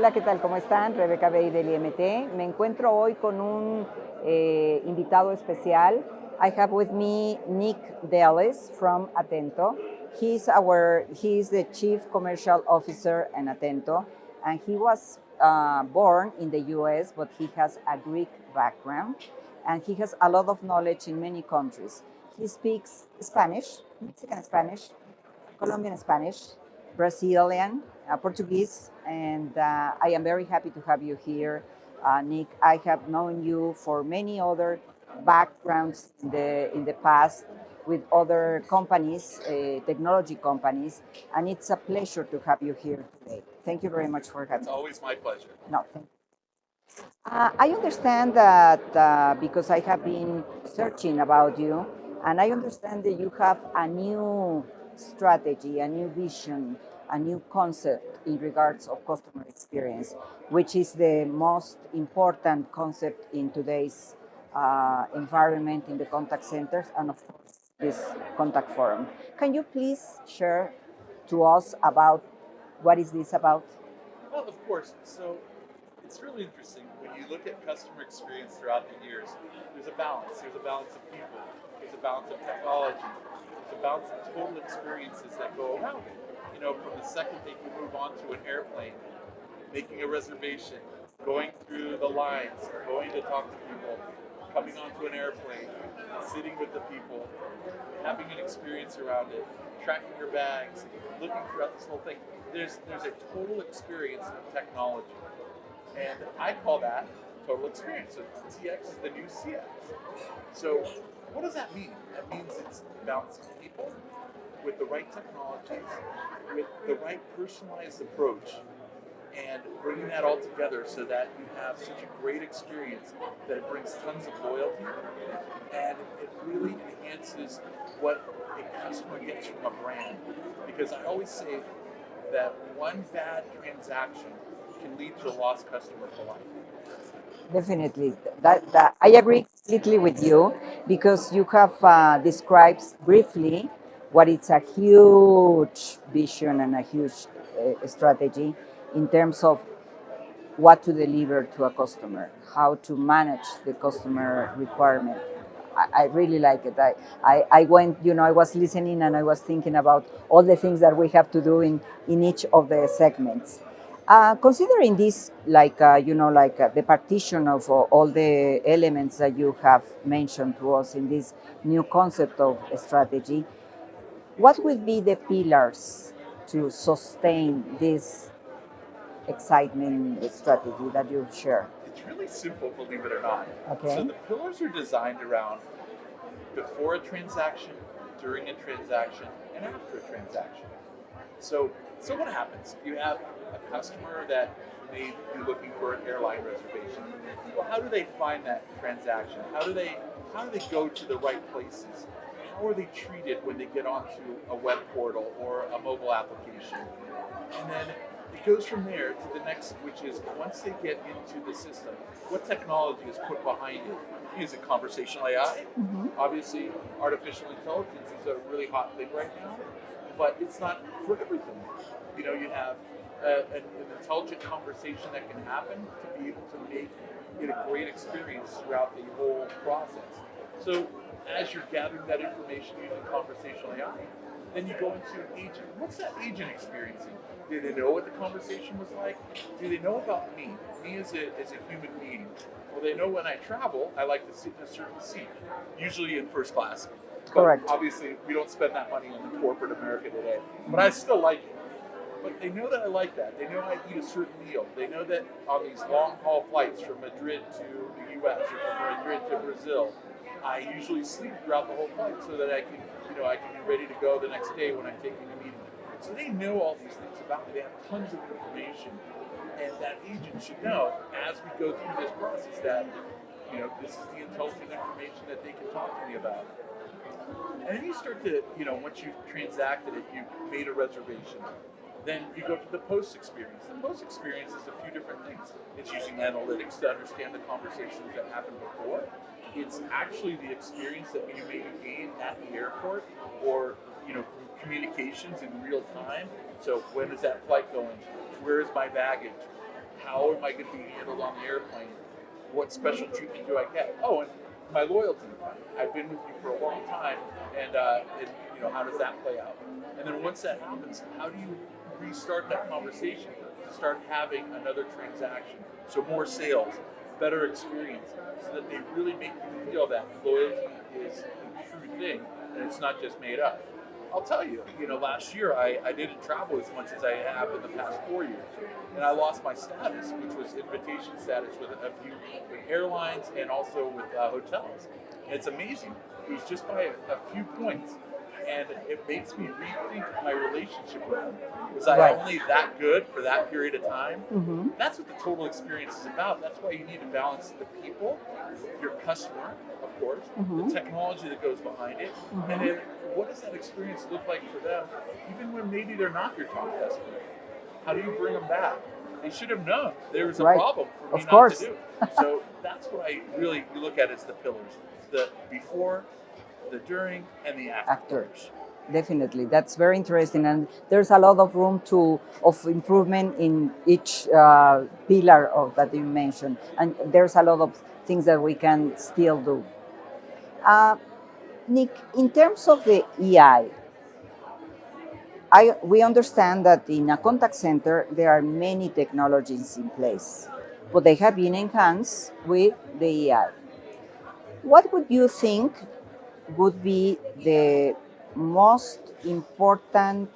Hola, ¿qué tal? ¿Cómo están? Rebeca Bey del IMT. Me encuentro hoy con un invitado especial. I have with me Nick Delis from Atento. He's the Chief Commercial Officer in Atento, and he was born in the US, but he has a Greek background, and he has a lot of knowledge in many countries. He speaks Spanish, Mexican Spanish, Colombian Spanish, Brazilian, Portuguese, and I am very happy to have you here, Nick. I have known you for many other backgrounds in the past with other companies, technology companies, and it's a pleasure to have you here today. Thank you very much for having me. It's always my pleasure. No, thank you. I understand that because I have been searching about you, and I understand that you have a new strategy, a new vision, a new concept in regards of customer experience, which is the most important concept in today's environment in the contact centers and of course this contact forum. Can you please share to us about what is this about? Well, of course. So it's really interesting when you look at customer experience throughout the years. There's a balance. There's a balance of people. There's a balance of technology. There's a balance of total experiences that go around it. You know, from the second that you move onto an airplane, making a reservation, going through the lines, going to talk to people, coming onto an airplane, sitting with the people, having an experience around it, tracking your bags, looking throughout this whole thing. There's a total experience of technology. And I call that total experience. So TX is the new CX. So what does that mean? That means it's balancing people with the right technologies, with the right personalized approach, and bringing that all together so that you have such a great experience that it brings tons of loyalty and it really enhances what a customer gets from a brand. Because I always say that one bad transaction can lead to a lost customer for life. Definitely, that I agree completely with you because you have described briefly what is a huge vision and a huge strategy in terms of what to deliver to a customer, how to manage the customer requirement. I really like it. I went, I was listening and I was thinking about all the things that we have to do in each of the segments. Considering this, the partition of all the elements that you have mentioned to us in this new concept of strategy, what would be the pillars to sustain this excitement strategy that you share? It's really simple, believe it or not. Okay. So the pillars are designed around before a transaction, during a transaction, and after a transaction. So what happens? You have a customer that may be looking for an airline reservation. Well, how do they find that transaction? How do they go to the right places? How are they treated when they get onto a web portal or a mobile application? And then it goes from there to the next, which is once they get into the system, what technology is put behind it? Is it conversational AI? Mm-hmm. Obviously, artificial intelligence is a really hot thing right now, but it's not for everything. You know, you have an intelligent conversation that can happen to be able to make it a great experience throughout the whole process. So as you're gathering that information using conversational AI, then you go into an agent. What's that agent experiencing? Do they know what the conversation was like? Do they know about me as a human being? Well, they know when I travel, I like to sit in a certain seat, usually in first class. Correct. But obviously, we don't spend that money in corporate America today. But I still like it. But they know that I like that. They know I eat a certain meal. They know that on these long haul flights from Madrid to the US or from Madrid to Brazil, I usually sleep throughout the whole flight so that I can be ready to go the next day when I'm taking a meeting. So they know all these things about me. They have tons of information. And that agent should know as we go through this process that, this is the intelligent information that they can talk to me about. And then you start to, once you've transacted it, you've made a reservation. Then you go to the post experience. The post experience is a few different things. It's using analytics to understand the conversations that happened before. It's actually the experience that you may gain at the airport or, from communications in real time. So when is that flight going? Where is my baggage? how am I going to be handled on the airplane? What special treatment do I get? Oh, and my loyalty. I've been with you for a long time, and how does that play out? And then once that happens, how do you restart that conversation to start having another transaction? So more sales, better experience, so that they really make you feel that loyalty is a true thing and it's not just made up. I'll tell you, last year I didn't travel as much as I have in the past 4 years. And I lost my status, which was invitation status with a few with airlines and also with hotels. And it's amazing. It was just by a few points. And it makes me rethink my relationship with them. Was I Right. only that good for that period of time? Mm-hmm. That's what the total experience is about. That's why you need to balance the people, your customer, of course, Mm-hmm. the technology that goes behind it, Mm-hmm. and then what does that experience look like for them, even when maybe they're not your top customer? How do you bring them back? They should have known there was a Right. problem for me Of not course. to do. So that's what I really look at as the pillars: the before, the during, and the after. After. Definitely, that's very interesting, and there's a lot of room of improvement in each pillar of that you mentioned, and there's a lot of things that we can still do. Uh, Nick, in terms of the we understand that in a contact center there are many technologies in place, but they have been enhanced with the AI. What would you think would be the most important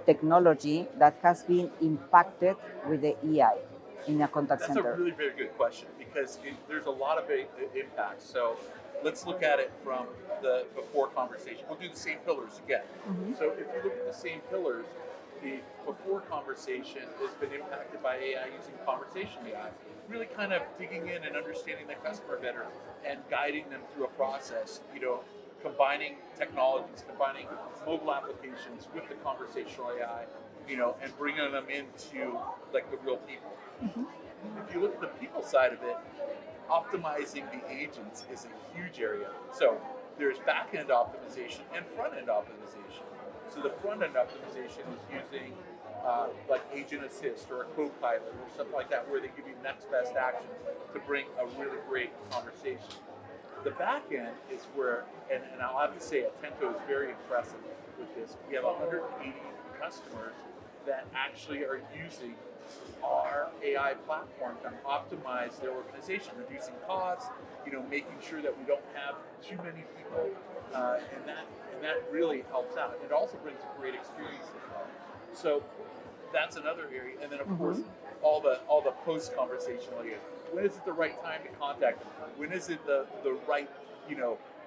technology that has been impacted with the AI in a contact That's a center? really very good question because there's a lot of impacts. So let's look at it from the before conversation. We'll do the same pillars again. Mhm. So if you look at the same pillars, the before conversation has been impacted by AI using conversation AI, really kind of digging in and understanding the customer better and guiding them through a process. Combining technologies, combining mobile applications with the conversational AI, and bringing them into like the real people. If you look at the people side of it, optimizing the agents is a huge area. So there's back end optimization and front end optimization. So the front end optimization is using like agent assist or a co-pilot or something like that, where they give you next best action to bring a really great conversation. The back end is where, and I'll have to say, Atento is very impressive with this. We have 180 customers that actually are using our AI platform to optimize their organization, reducing costs, making sure that we don't have too many people, and that really helps out. It also brings a great experience as well. So that's another area, and then of course all the post conversational areas. When is it the right time to contact them? When is it the right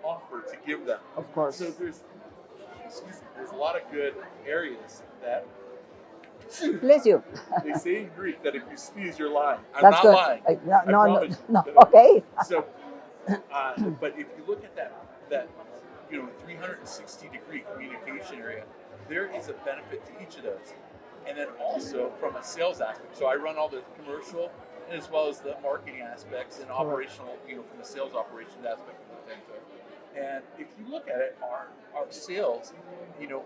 offer to give them? Of course. So there's a lot of good areas that Bless you. they say in Greek that if you sneeze, you're lying. I'm That's not good. lying. No, I no, promise no, you. no. Okay. So, but if you look at that 360-degree communication area, there is a benefit to each of those. And then also from a sales aspect. So I run all the commercial as well as the marketing aspects and operational, from the sales operations aspect of the Atento. And if you look at it, our sales,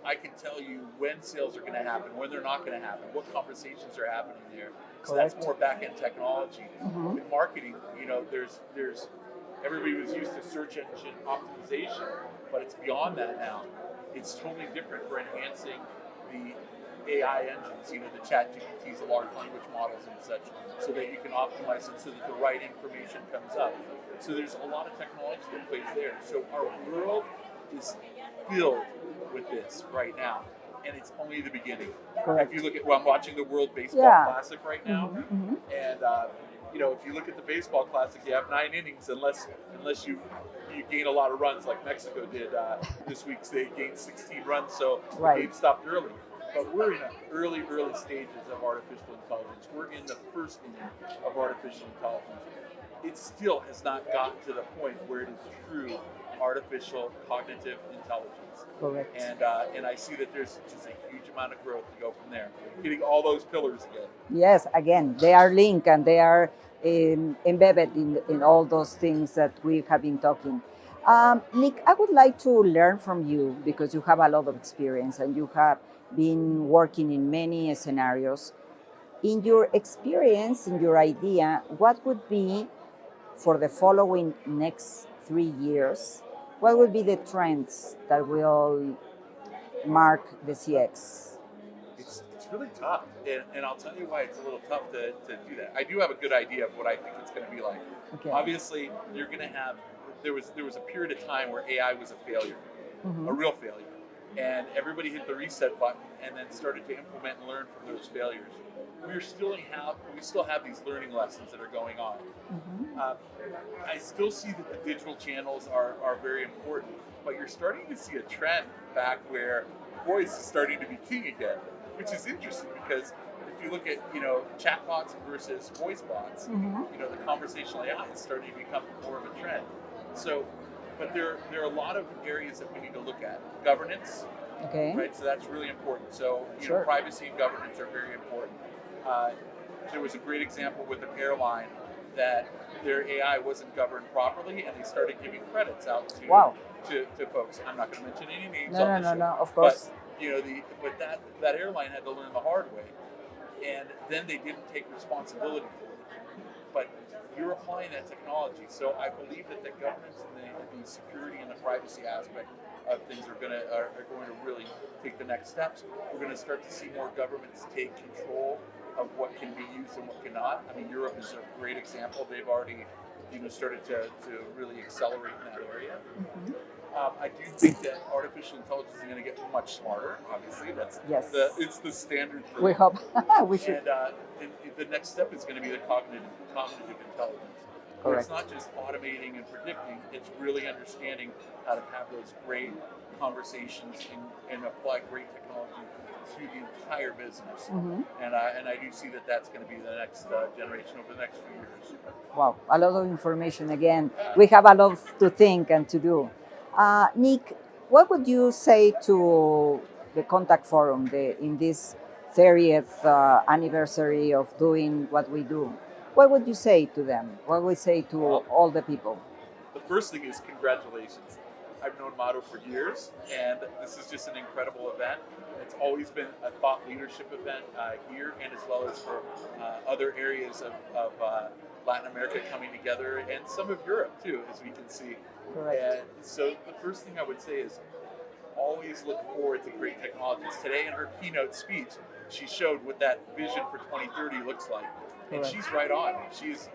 I can tell you when sales are going to happen, when they're not going to happen, what conversations are happening there. So Correct. that's more back-end technology. In marketing, there's everybody was used to search engine optimization, but it's beyond that now. It's totally different for enhancing the AI engines, the chat GPTs, the large language models and such, so that you can optimize it so that the right information comes up. So there's a lot of technology that plays there. So our world is filled with this right now, and it's only the beginning. Correct. If you look at, I'm watching the World Baseball Classic right now, and if you look at the Baseball Classic, you have 9 innings unless you gain a lot of runs like Mexico did this week. They gained 16 runs, so the game stopped early. But we're in the early stages of artificial intelligence. We're in the first inning of artificial intelligence. It still has not gotten to the point where it is true artificial cognitive intelligence. Correct. And I see that there's just a huge amount of growth to go from there. Getting all those pillars again. Yes, again, they are linked and they are embedded in all those things that we have been talking. Nick, I would like to learn from you because you have a lot of experience and you have been working in many scenarios. In your experience, in your idea, what would be for the following next 3 years? What would be the trends that will mark the CX? It's really tough, and I'll tell you why it's a little tough to do that. I do have a good idea of what I think it's going to be like. Okay. Obviously, you're going to have there was a period of time where AI was a failure, a real failure, and everybody hit the reset button and then started to implement and learn from those failures. We still have these learning lessons that are going on. I still see that the digital channels are very important, but you're starting to see a trend back where voice is starting to be king again, which is interesting because if you look at chatbots versus voice bots, the conversational AI is starting to become more of a trend. So, but there are a lot of areas that we need to look at. Governance, Okay. right? So that's really important. So Sure. privacy and governance are very important. There was a great example with an airline that their AI wasn't governed properly, and they started giving credits out to Wow. to folks. I'm not going to mention any names No, on no, the no, show, no. Of course. but that airline had to learn the hard way, and then they didn't take responsibility for it. But you're applying that technology, so I believe that the governance and the security and the privacy aspect of things are going to really take the next steps. We're going to start to see more governments take control of what can be used and what cannot. I mean, Europe is a great example. They've already started to really accelerate in that area. I do think that artificial intelligence is going to get much smarter. Obviously, Yes. It's the standard. We hope. We should. And the next step is going to be the cognitive intelligence. Where it's not just automating and predicting; it's really understanding how to have those great conversations and apply great technology to the entire business. And I do see that that's going to be the next generation over the next few years. Wow, a lot of information again. We have a lot to think and to do. Nick, what would you say to the Contact Forum in this 30th anniversary of doing what we do? What would you say to them? What would you say to all the people? The first thing is congratulations. I've known Motto for years, and this is just an incredible event. It's always been a thought leadership event here, and as well as for other areas of Latin America coming together, and some of Europe too, as we can see. Correct. And so the first thing I would say is always look forward to great technologies. Today in her keynote speech, she showed what that vision for 2030 looks like. And Correct. she's right on. She's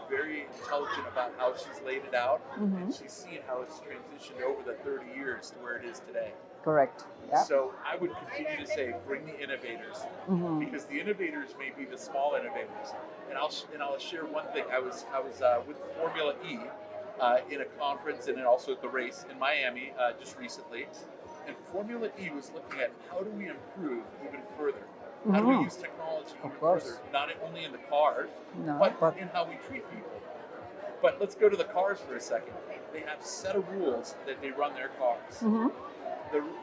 very intelligent about how she's laid it out, and she's seen how it's transitioned over the 30 years to where it is today. Correct. Yeah. So I would continue to say, bring the innovators, because the innovators may be the small innovators. And I'll share one thing. I was with Formula E in a conference and then also at the race in Miami just recently. And Formula E was looking at how do we improve even further. How do we use technology even further, not only in the cars, but in how we treat people. But let's go to the cars for a second. They have a set of rules that they run their cars.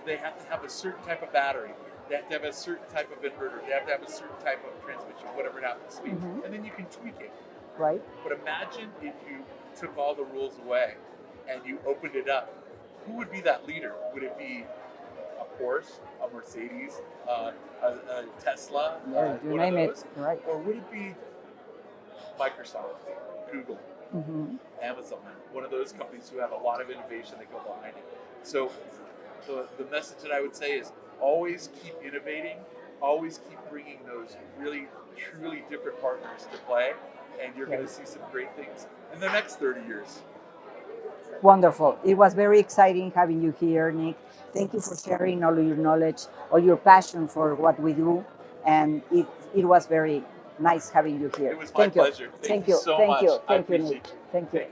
They have to have a certain type of battery. They have to have a certain type of inverter. They have to have a certain type of transmission, whatever it happens to be. And then you can tweak it. Right. But imagine if you took all the rules away and you opened it up. Who would be that leader? Would it be a Porsche, a Mercedes, a Tesla, You name it. Right. or would it be Microsoft, Google, Amazon, one of those companies who have a lot of innovation that go behind it? So the message that I would say is always keep innovating, always keep bringing those really, truly different partners to play, and you're going to see some great things in the next 30 years. Wonderful. It was very exciting having you here, Nick. Thank you for sharing all your knowledge, all your passion for what we do. And it was very nice having you here. It was my pleasure. Thank you so much. Thank you, Nick. Thank you.